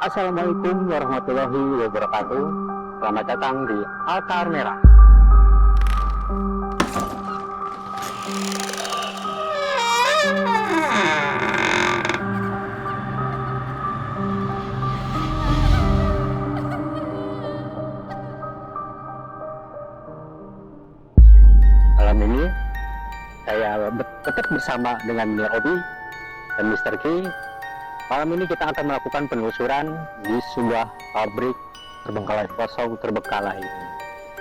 Assalamualaikum warahmatullahi wabarakatuh. Selamat datang di Altar Merah. Malam ini saya tetap bersama dengan Obi dan Mr. K. Malam ini kita akan melakukan penelusuran di sebuah pabrik terbengkalai kosong terbengkalai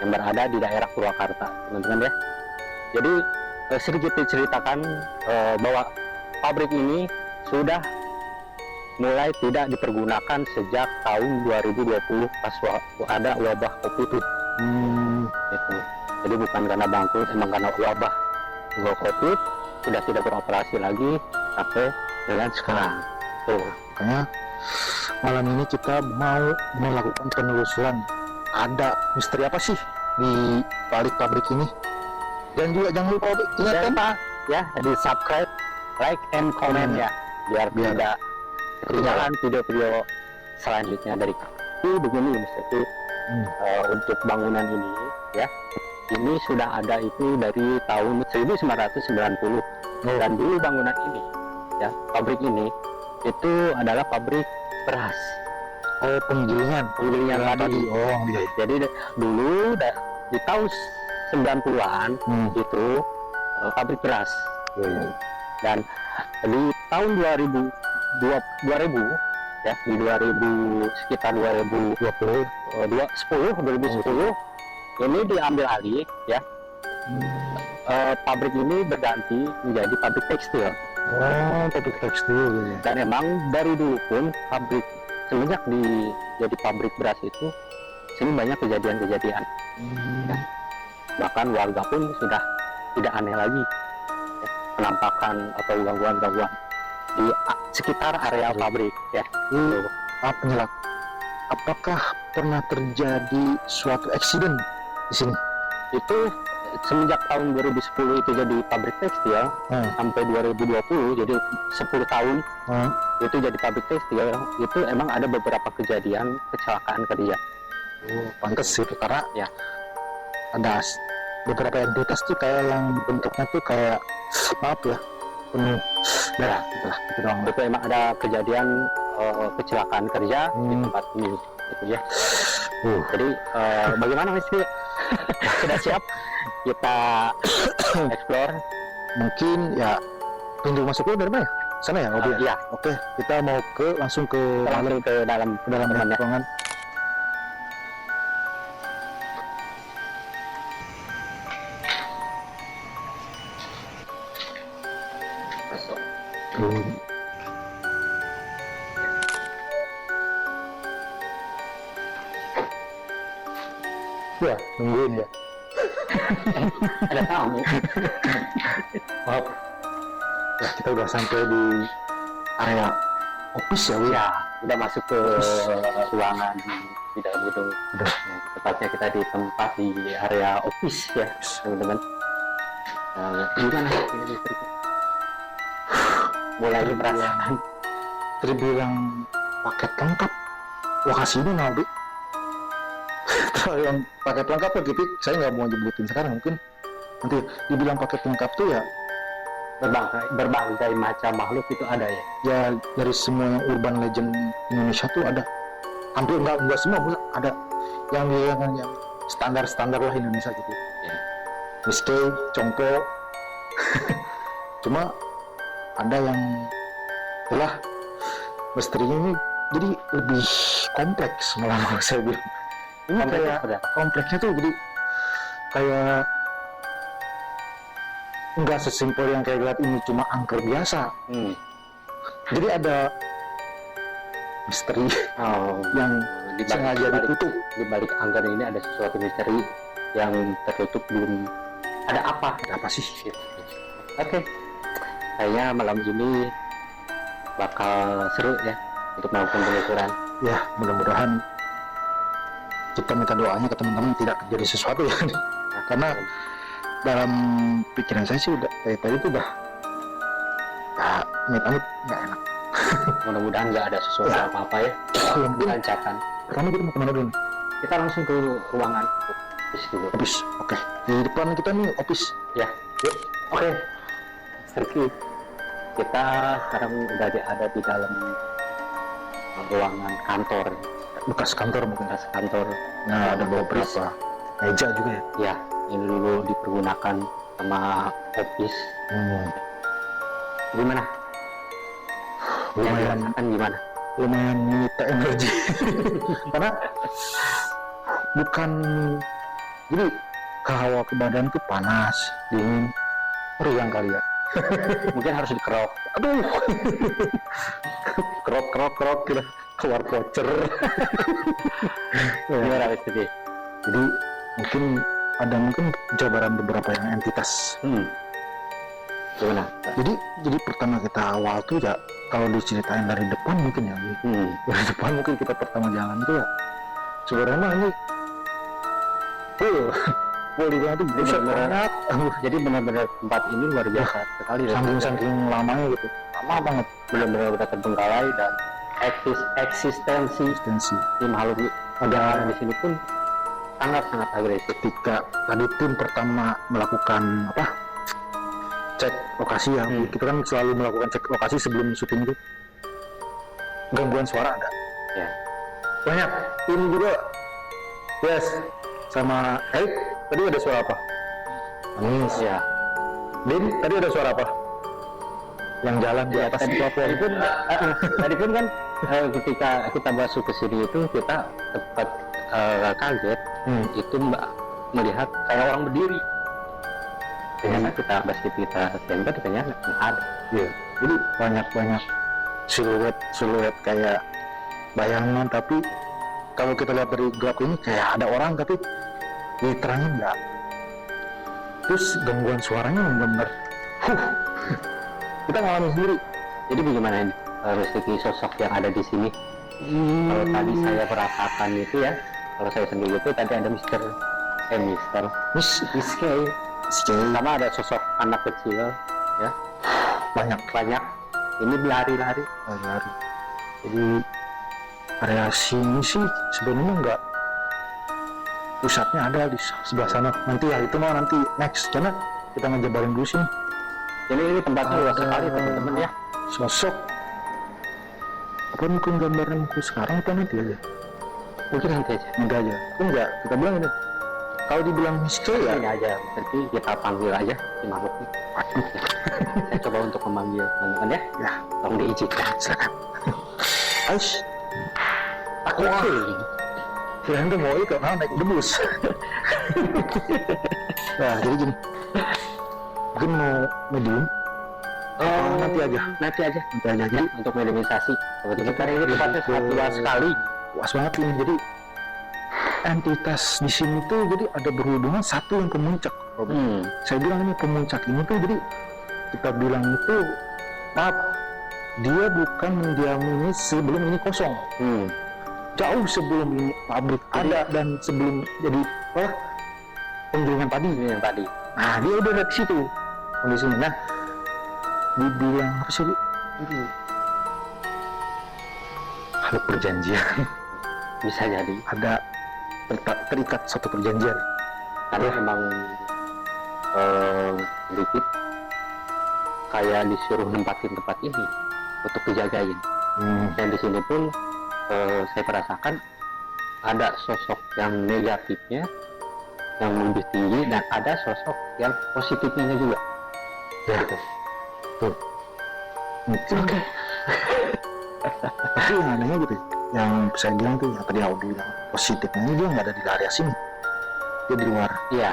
yang berada di daerah Purwakarta, teman-teman ya. Jadi sedikit diceritakan bahwa pabrik ini sudah mulai tidak dipergunakan sejak tahun 2020 pas ada wabah COVID itu. Jadi bukan karena bangkrut, emang karena wabah COVID sudah tidak beroperasi lagi sampai dengan sekarang. Tuh, makanya malam ini kita mau melakukan penelusuran. Ada misteri apa sih di balik pabrik ini? Dan juga jangan lupa ingatkan Pak ya, di subscribe, like, and comment ya, biar tidak ketinggalan video-video selanjutnya dari kami. Begini Mr. Ki, untuk bangunan ini ya, ini sudah ada itu dari tahun 1990 dan dulu bangunan ini ya, pabrik ini itu adalah pabrik beras. oh penggilingan tadi. Oh iya. Jadi dulu di tahun 90-an itu pabrik beras. Dan di tahun 2000 ya, di 2000 sekitar 2010 ini diambil alih ya. Pabrik ini berganti menjadi pabrik tekstil. Oh, pabrik tekstil. Dan emang dari dulu pun pabrik semenjak jadi pabrik beras itu sini banyak kejadian-kejadian. Ya. Bahkan warga pun sudah tidak aneh lagi ya, penampakan atau gangguan-gangguan di sekitar area pabrik ya. Penyelak. Apakah pernah terjadi suatu eksiden di sini? Itu semenjak tahun 2010 itu jadi pabrik tekstil sampai 2020, jadi 10 tahun itu jadi pabrik tekstil, itu emang ada beberapa kejadian kecelakaan kerja. Pantes sih, karena ya ada beberapa entitas tuh kayak yang bentuknya tuh kayak maaf ya penuh darah gitu lah, gitu doang. Itu emang ada kejadian kecelakaan kerja di tempat ini gitu ya. Jadi bagaimana Miski? Sudah siap kita explore? Mungkin ya pintu masuknya dari mana? Sana ya? Iya. Oke, kita mau langsung ke dalam ruangan. Ya, nungguin ya. Ada tamu. Maaf. Ya, kita udah sampai di area office ya, Ya, udah masuk ke ruangan di dalam gedung. Tepatnya kita di tempat di area office ya, teman-teman. Gimana ini mulai merasakan terbilang paket lengkap. Wah, kasih ini Nabi. Kalau yang paket lengkap ya gitu, saya nggak mau nyebutin sekarang, mungkin nanti dibilang paket lengkap tuh ya berbagai macam makhluk itu ada ya. Ya dari semua yang urban legend Indonesia tuh ada, hampir nggak semua ada yang standar lah Indonesia gitu. Miske, Congko, cuma ada yang itulah misterinya ini jadi lebih kompleks malah saya bilang. Ini kayak kompleksnya tuh jadi kayak nggak sesimpel yang kayak lihat ini cuma angker biasa. Jadi ada misteri yang sengaja ditutup. Di balik angker ini ada sesuatu misteri yang tertutup, belum ada apa sih gitu. Oke. Kayaknya malam ini bakal seru ya untuk melakukan penelusuran. Ya, mudah-mudahan kita minta doanya ke teman-teman tidak terjadi sesuatu ya. Karena dalam pikiran saya sih udah kayak tadi tuh udah amit-amit nggak enak. Mudah-mudahan nggak ada sesuatu Ya. apa-apa ya. Mungkin Lancarkan. pertama kita mau kemana dulu nih? Kita langsung ke ruangan office dulu. Office. Oke. Di depan kita nih office. Ya, yuk. Oke. Mr. Ki, kita sekarang udah ada di dalam ruangan kantor, Bekas kantor mungkin. bekas kantor. Nah, ada beberapa meja juga ya. Ya, ini dulu dipergunakan sama office. Gimana? Yang Lumayan, dirasakan gimana? lumayan menyita energi. Karena bukan, jadi hawa ke badan tuh panas, dingin, meriang kali ya. Mungkin harus dikerok. Aduh, kerok gitu, keluar voucher. Gimana, Mr. Ki? Jadi mungkin jabaran beberapa yang entitas. Gimana? Jadi pertama kita awal tuh ya, kalau diceritain dari depan mungkin ya, dari depan mungkin kita pertama jalan itu ya, sebenarnya mah ini full dibilang tuh buset bener-bener. banget. Jadi benar-benar tempat ini luar biasa sekali. Saking lamanya gitu, lama banget Benar-benar udah terbengkalai dan eksistensi tensi. makhluk ada di sini pun sangat-sangat agresif. Ketika tadi tim pertama melakukan cek lokasi ya, kita kan selalu melakukan cek lokasi sebelum syuting itu. Gangguan suara ada Ya. banyak. Ini juga yes, sama tadi ada suara apa? Anis. Ya. Din, tadi ada suara apa? Yang jalan di atas Tadi pun kan ketika kita masuk ke sini itu kita sempat kaget itu melihat kayak orang berdiri. Ternyata kita basket kita tembak ternyata nggak ada. Iya. Jadi banyak siluet kayak bayangan, tapi kalau kita lihat dari gelap ini kayak ada orang tapi diterangin enggak. Terus gangguan suaranya benar-benar kita ngalamin sendiri. Jadi bagaimana ini Rizky sosok yang ada di sini? Kalau tadi saya merasakan itu ya, kalau saya sendiri itu tadi ada Mister sama ada sosok anak kecil ya, banyak ini berlari-lari. Jadi area sini sih sebenarnya enggak, pusatnya ada di sebelah sana. Nanti ya itu mah nanti next, karena kita ngejabarin dulu sih Jadi ini tempatnya luas sekali teman-teman ya. sosok. Apa mungkin gambaran ke sekarang atau nanti aja? Mungkin nanti aja. Enggak, kita bilang ini. Kalau dibilang misteri ya, Ini aja, nanti kita panggil aja si makhluk ini. waduh, Saya coba untuk memanggil teman-teman ya. Ya. Tolong diizinkan. silakan. Ais, Aku kirain tuh mau itu, naik debus. Nah, jadi gini, mungkin mau medium. Nanti aja. Nanti aja. Jadi Untuk minimalisasi. Sebetulnya karena ini tempatnya sangat luas sekali. luas banget ini. Jadi entitas di sini tuh jadi ada berhubungan satu yang pemuncak. Saya bilang ini pemuncak ini tuh, jadi kita bilang itu maaf, dia bukan mendiami ini sebelum ini kosong. Jauh sebelum ini pabrik ada dan sebelum jadi penggilingan padi. Ini yang tadi. Nah, dia udah ada di situ kondisinya. Nah, dibilang apa sih? Ada perjanjian, Bisa jadi. ada terikat suatu perjanjian. Karena emang sedikit kayak disuruh nempatin tempat ini untuk dijagain. Dan di sini pun saya merasakan ada sosok yang negatifnya yang lebih tinggi dan ada sosok yang positifnya juga. Ya, tuh. Mungkin. Tapi yang anehnya gitu, yang saya bilang tuh yang tadi audio yang positifnya ini dia nggak ada di area sini, dia di luar Iya.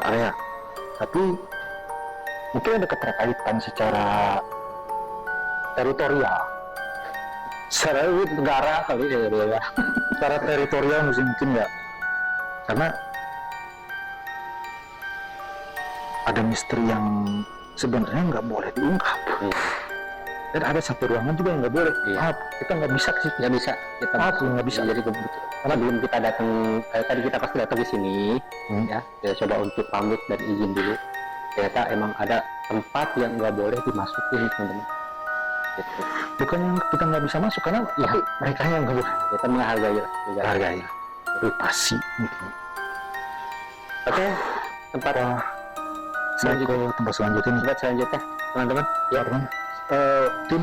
area. Tapi mungkin ada keterkaitan secara teritorial, Secara negara kali ya. secara teritorial mungkin nggak, karena ada misteri yang sebenarnya nggak boleh diungkap. Dan ada satu ruangan juga yang nggak boleh. Maaf, kita nggak bisa ke situ. Nggak bisa. Kita Maaf, nggak bisa. Jadi karena belum kita datang. Tadi kita pasti datang ke sini. Ya, kita coba untuk pamit dan izin dulu. Ternyata emang ada tempat yang nggak boleh dimasukin, teman-teman. gitu. Bukan yang kita nggak bisa masuk karena Iya. tapi mereka yang nggak boleh Kita menghargai lah juga. hargai privasi gitu. Oke, tempat Wah, saya ke tempat selanjutnya nih. tempat selanjutnya teman-teman. Ya, teman. Tim,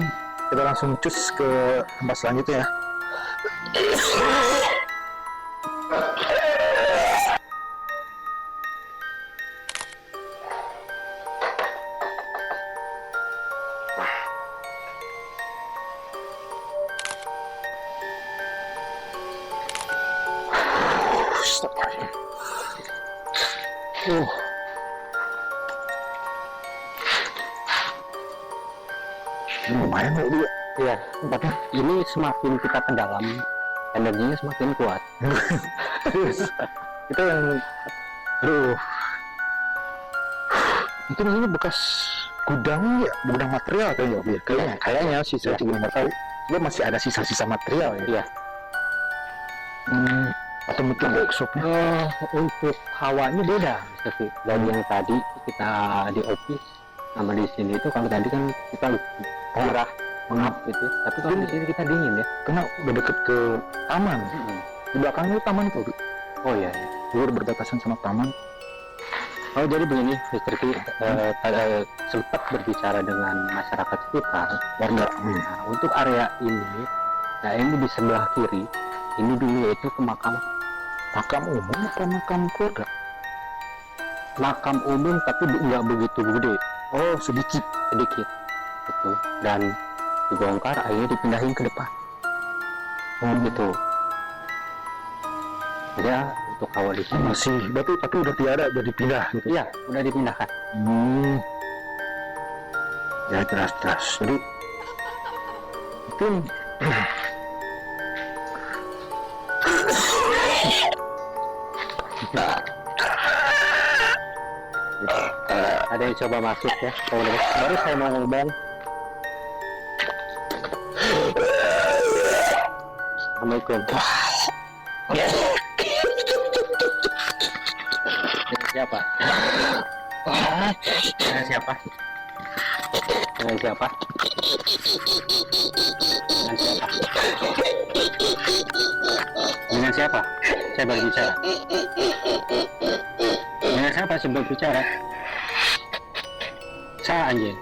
kita langsung cus ke tempat selanjutnya ya. Ini lumayan ya dia. Iya, tempatnya ini semakin kita ke dalam, energinya semakin kuat. Itu yang, aduh, mungkin ini bekas gudang ya, gudang material kayaknya. Kayaknya sih saya juga nggak tahu. Cuma masih ada sisa-sisa material ya. Iya. Atau mungkin workshopnya. Untuk hawanya beda, Mister. Dari yang tadi kita di office sama di sini itu, kalau tadi kan kita murah, mengap gitu. Tapi kalau di sini kita dingin ya. Karena udah deket ke taman. Di belakangnya itu taman tuh. Oh iya. Iya. Dia udah berbatasan sama taman. Oh jadi begini, Mister Ki, sempat berbicara dengan masyarakat sekitar, warga. Nah, untuk area ini, nah ini di sebelah kiri, ini dulu itu ke makam umum apa makam keluarga? makam umum tapi nggak begitu gede, Oh, sedikit. sedikit gitu, dan dibongkar akhirnya dipindahin ke depan gitu ya. Untuk awal di sini Masih, berarti tapi udah tiada, jadi pindah gitu. iya udah dipindahkan. Ya jelas. Jadi mungkin Ada yang coba masuk ya, baru saya mau ngomong. Assalamualaikum. Siapa? Dengan siapa? Dengan siapa? Dengan siapa? Dengan siapa? Saya berbicara. Dengan siapa saya berbicara? Saya anjing.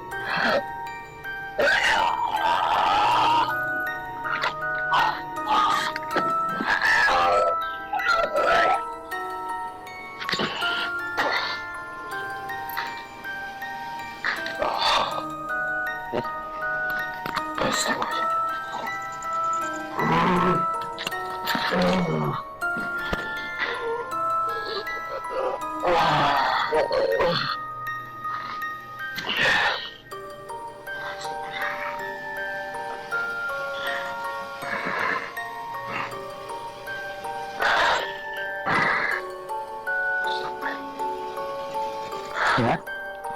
Ya,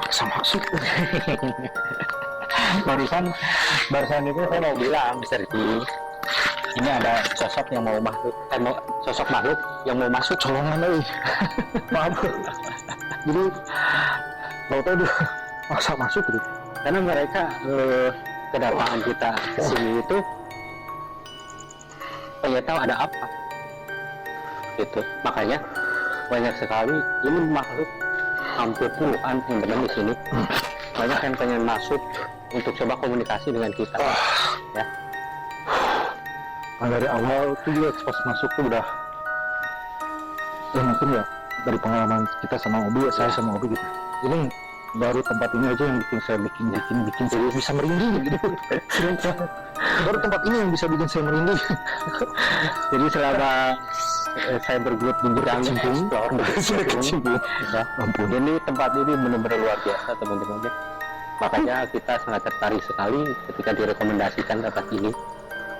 bisa masuk. barusan itu saya mau bilang, Mister Ki, ini ada sosok yang mau makhluk, sosok makhluk yang mau masuk. Colongan lagi. Maaf. Jadi tahu-tahu dia maksa masuk gitu. Karena mereka kedatangan kita ke sini itu pengen tahu ada apa gitu, makanya banyak sekali ini makhluk, hampir puluhan yang benar di sini. Banyak yang pengen masuk untuk coba komunikasi dengan kita ya. Kan dari awal tuh juga pas masuk tuh udah ya mungkin ya dari pengalaman kita sama Obi, saya sama Obi gitu, ini baru tempat ini aja yang bikin saya bikin saya bisa merinding gitu. Baru tempat ini yang bisa bikin saya merinding. Jadi selama saya bergelut di bidang explore, ya, Ampun. ini tempat ini benar-benar luar biasa teman-teman ya. Makanya kita sangat tertarik sekali ketika direkomendasikan tempat ini,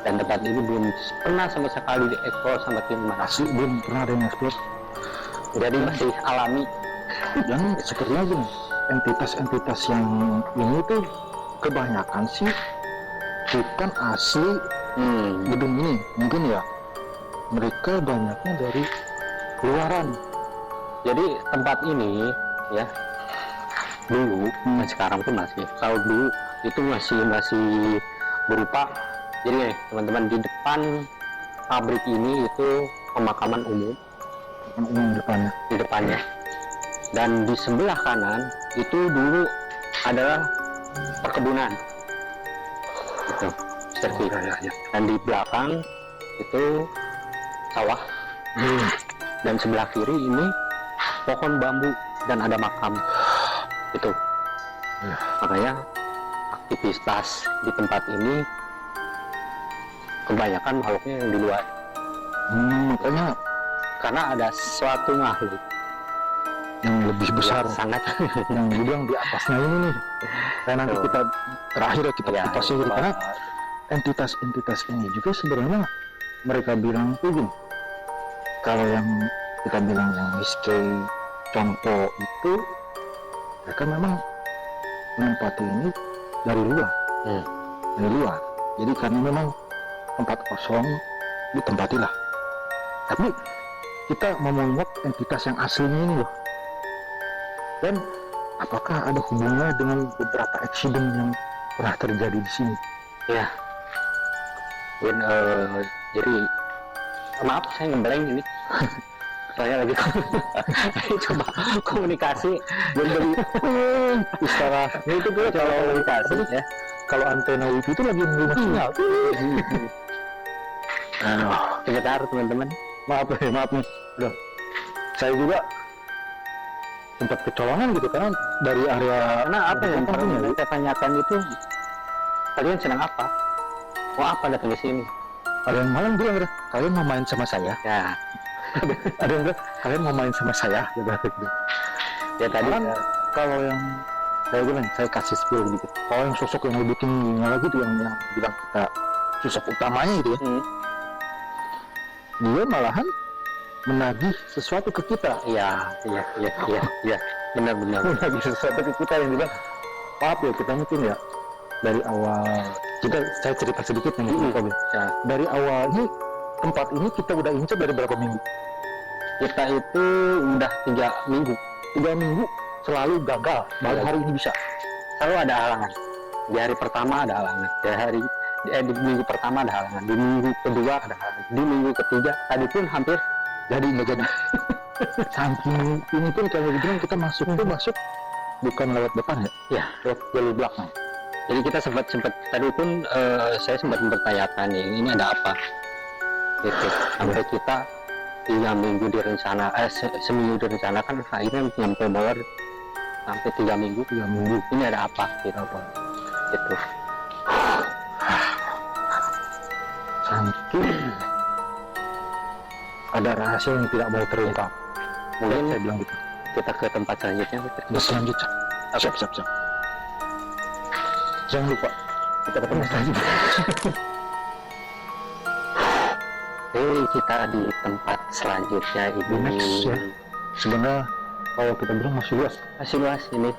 dan tempat ini belum pernah sama sekali diekspor sama tim Mas. Asli belum pernah ada yang explore. Jadi masih alami. Dan sepertinya gini, entitas-entitas yang ini tuh kebanyakan sih bukan asli gedung ini, mungkin ya mereka banyaknya dari luaran. Jadi tempat ini ya dulu dan sekarang pun masih. Kalau dulu itu masih berupa, jadi nih, teman-teman, di depan pabrik ini itu pemakaman umum depannya. di depannya, dan di sebelah kanan itu dulu adalah perkebunan itu, Mr. Ki. Dan di belakang itu sawah, dan sebelah kiri ini pohon bambu dan ada makam itu. Makanya aktivitas di tempat ini kebanyakan makhluknya yang di luar, Makanya karena ada suatu makhluk yang lebih besar, yang sangat yang bilang di atasnya ini nih. Dan nanti kita terakhir ya kita ya, kupas ini, karena entitas ini juga sebenarnya mereka bilang itu gini, kalau yang kita bilang yang miskai contoh itu, mereka memang menempati ini dari luar. Dari luar. Jadi karena memang tempat kosong ditempatilah. Tapi kita mau melihat entitas yang aslinya ini loh. Dan apakah ada hubungannya dengan beberapa eksiden yang pernah terjadi di sini? ya. Dan, jadi maaf saya ngeblank ini. Saya lagi coba komunikasi dan beli istilah itu gue kalau komunikasi ya. Kalau antena wifi itu lagi menerima sinyal. Sebentar teman-teman, Maaf nih. Udah. Saya juga sempat kecolongan gitu karena dari area karena apa yang kampungnya, pernah saya tanyakan itu, kalian sedang apa? Mau apa datang ke sini? ada yang malam bilang, kalian mau main sama saya? Ya, Ada yang bilang, kalian mau main sama saya? Gitu. ya tadi Kan kalau yang saya bilang, saya kasih spill gitu. Kalau yang sosok yang lebih tinggi lagi tuh yang bilang kita sosok utamanya gitu ya, dia malahan menagih sesuatu ke kita. iya, benar-benar. Menagih sesuatu ke kita yang bilang, maaf ya kita mungkin ya dari awal saya cerita sedikit nih, Ya. dari awal ini tempat ini kita udah incer dari berapa minggu? Kita itu udah 3 minggu, 3 minggu selalu gagal. Baru hari ini bisa. selalu ada halangan. Di hari pertama ada halangan, di minggu pertama ada halangan, di minggu kedua ada halangan, di minggu ketiga tadi pun hampir Jadi nggak jadi. Saking ini pun kalau dibilang kita masuk bukan lewat depan ya? Ya. Lewat jalur belakang. Jadi kita sempat tadi pun saya sempat mempertanyakan nih, ini ada apa? Gitu. Sampai kita 3 minggu direncana, seminggu direncanakan, akhirnya nyampe bawah sampai 3 minggu. 3 minggu. Ini ada apa? Gitu. Gitu. Saking ada rahasia yang tidak mau terungkap. Mungkin Saya bilang gitu. kita ke tempat selanjutnya. Selanjutnya. Siap. Jangan lupa kita ketemu selanjutnya. Kita di tempat selanjutnya ini. Next, ya. Sebenarnya kalau kita bilang masih luas. Masih luas ini.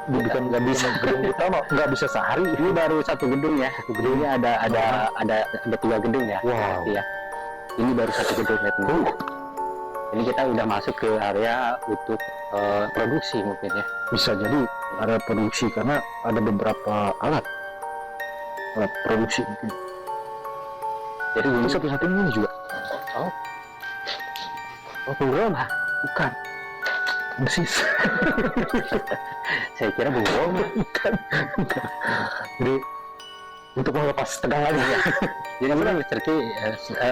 Bukan nggak bisa gedung utama, nggak bisa sehari. Ini baru satu gedung ya. Gedungnya ada 3 gedung ya. Wow. Iya. Ini baru 1 gedung ya teman. Ini kita udah masuk ke area untuk produksi mungkin ya. Bisa jadi area produksi karena ada beberapa alat produksi mungkin. Jadi Ini ini satu-satunya ini juga. Bung Roma. Bukan. Mesin. Saya kira Bung Roma. Bukan. Jadi untuk melepas tegangan ya. Jadi benar Mr. Ki,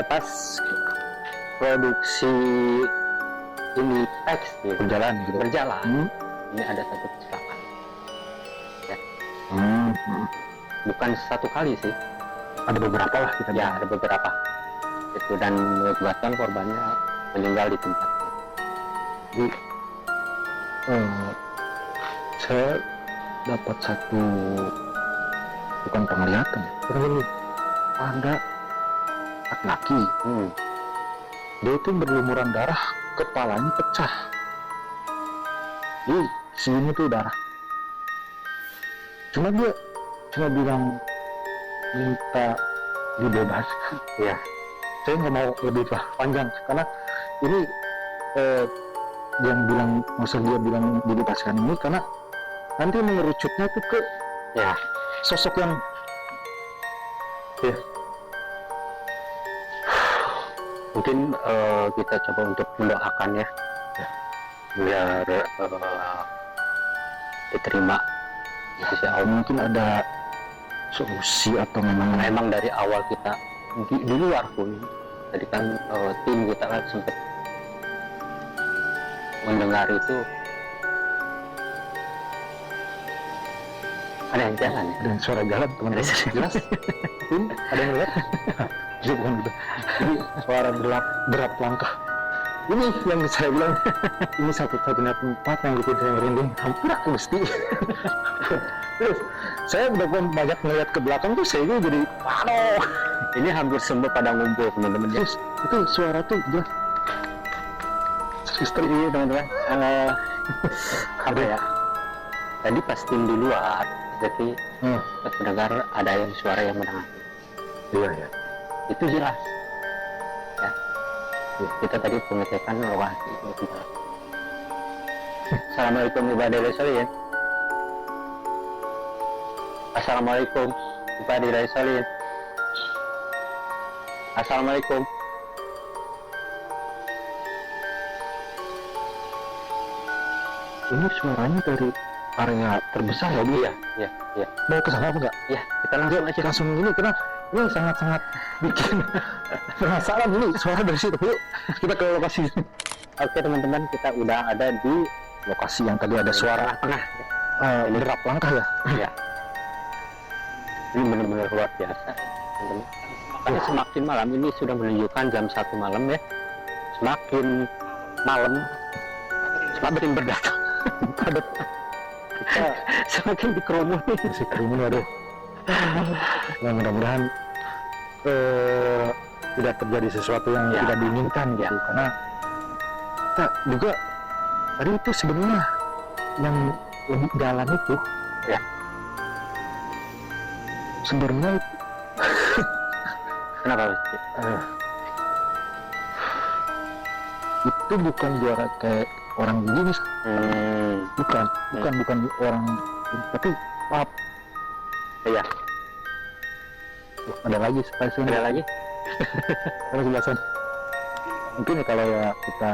pas produksi ini teks gitu, Berjalan gitu. berjalan, ini ada satu kecelakaan. Bukan satu kali sih, Ada beberapa lah kita. ya ada beberapa. Itu dan mengakibatkan korbannya meninggal di tempat. Jadi saya dapat satu bukan penglihatan. Ada laki-laki. Dia itu berlumuran darah, kepalanya pecah. Di sini tuh darah. Cuma dia bilang minta dibebaskan. Ya. Saya nggak mau lebih panjang karena ini yang bilang maksud dia bilang dibebaskan ini karena nanti mengerucutnya tuh ke Ya. sosok yang Iya. Mungkin kita coba untuk mendoakan ya, biar diterima di sisi Allah. Mungkin ada solusi atau memang Dari awal kita di luar pun tadi kan tim kita kan sempat mendengar itu ada yang jalan ya. ada suara jalan teman-teman, jelas. Ada yang lihat? Itu bukan gitu. Ini suara derap langkah. Ini yang saya bilang, ini satu-satunya tempat yang bikin saya merinding. Hampir aku mesti. Terus saya udah banyak melihat ke belakang tuh, saya jadi aduh. Ini hampir semua pada ngumpul teman-teman ya. Terus itu suara tuh jelas. Serius Iya teman-teman. Apa ya? Tadi pas tim di luar, jadi pas mendengar ada yang suara yang mendengar. Iya ya. Itu jelas. Ya. Kita tadi pengecekan lokasi itu jelas. Assalamualaikum ibadah solihin. Assalamualaikum ibadah solihin. Assalamualaikum. Ini suaranya dari area terbesar ya, Bu? Iya. Mau ke sana apa enggak? Ya, kita langsung aja. Langsung ini karena ini sangat-sangat bikin penasaran ini suara dari situ. Yuk kita ke lokasi. Oke teman-teman, kita udah ada di Lokasi yang tadi ada suara tengah. ini derap langkah ya. Ya. Ini benar-benar luar biasa. Teman-teman. Makanya semakin malam ini sudah menunjukkan jam 1 malam ya. Semakin malam, semakin berdatang. Kita semakin dikerumuni. Masih kerumun, aduh. Ya, mudah-mudahan tidak terjadi sesuatu yang Ya. tidak diinginkan gitu. Ya. Karena kita juga tadi itu sebenarnya yang jalan itu Ya. sebenarnya Kenapa? itu bukan juara kayak orang begini, bukan orang, tapi maaf, Iya. ada lagi spesial, Ada lagi? ada jelasan. Mungkin kalau ya kita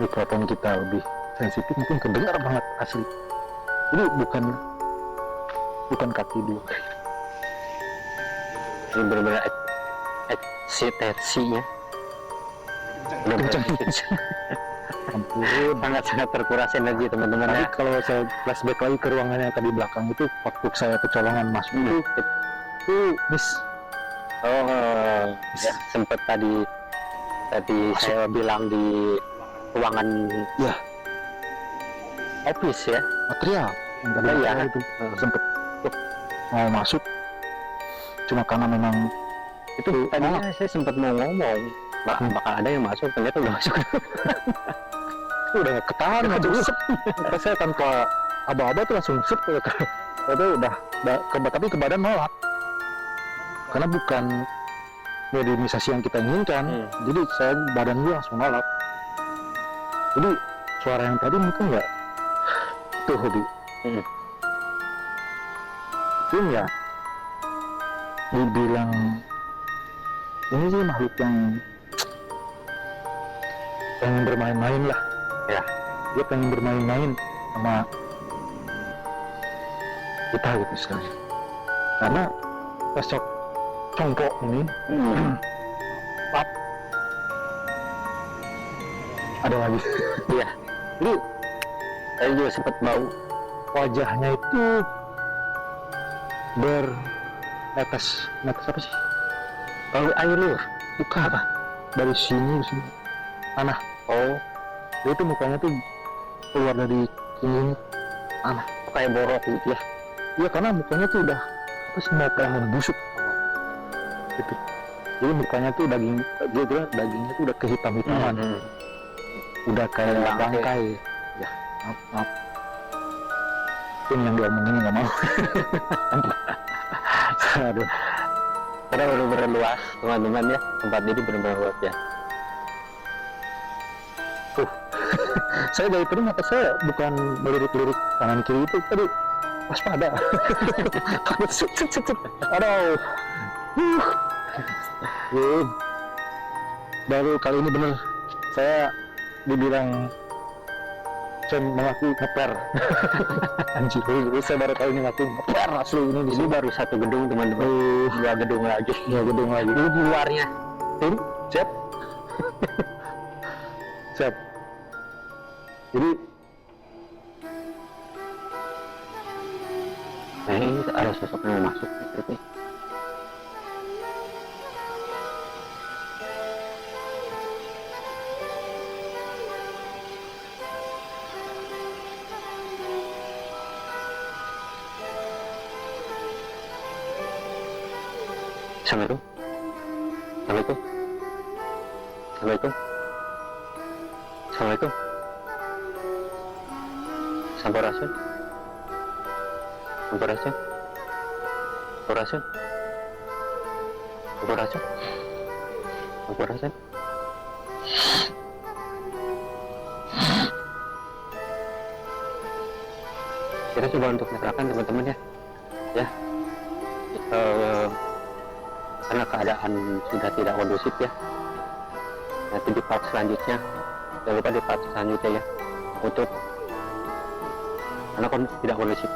mikrofon kita lebih sensitif, mungkin kedengar banget asli. Ini bukan kaki dulu. Ini benar-benar eksitasinya. Kencang. Ampun. Sangat-sangat terkuras energi teman-teman Tadi ya. kalau saya flashback lagi ke ruangan yang tadi belakang itu, waktu saya kecolongan masuk itu miss. Ya, sempat tadi saya bilang di ruangan Ya. office ya. Material yang tadi Iya. saya itu sempet mau masuk, cuma karena memang Itu tadinya saya sempat mau ngomong bakal ada yang masuk, ternyata udah masuk. itu udah ketahan langsung sep. Pas saya tanpa aba-aba tuh langsung sep itu udah tapi ke badan nolak karena bukan mediumisasi yang kita inginkan. Jadi saya badan gue langsung nolak. Jadi suara yang tadi mungkin nggak itu hobi. Mungkin ya dibilang ini sih makhluk yang pengen bermain-main lah. Ya. Dia pengen bermain-main sama kita gitu sekarang. Karena sosok congkok ini pap ada lagi. Iya. Jadi saya juga sempat bau Wajahnya itu netes apa sih? kalau air liur. Bukan apa? Dari sini tanah. Oh, Dia itu mukanya tuh keluar dari ini tanah. kayak borok gitu ya. Iya, karena mukanya tuh udah apa sih, mau kayak membusuk gitu. Jadi mukanya tuh dia bilang dagingnya tuh udah kehitam-hitaman, udah kayak Bangkai. bangkai. Ya, maaf. Ini yang diomongin nggak mau. Aduh. Karena benar-benar luas teman-teman ya, tempat ini benar-benar luas ya. Saya dari tadi mata saya bukan melirik-lirik kanan kiri itu, tadi waspada. Takut aduh. Belum. Baru kali ini bener saya dibilang mengaku ngeper. Anjir, saya baru kali ini ngaku ngeper asli ini di Ini sini. baru satu gedung teman-teman. Dua gedung lagi. Ya gedung lagi. Ini di luarnya. Tim, siap. Siap. Jadi Nah, ini ada sosok yang mau masuk. Seperti. Assalamualaikum. Assalamualaikum. Assalamualaikum. Assalamualaikum. Sampurasun. Sampurasun. Sampurasun. Sampurasun. Sampurasun. Kita coba untuk menerapkan teman-teman ya. Ya. Karena keadaan sudah tidak kondusif ya. Nanti di part selanjutnya, jangan lupa di part selanjutnya ya, untuk karena tidak kondusif.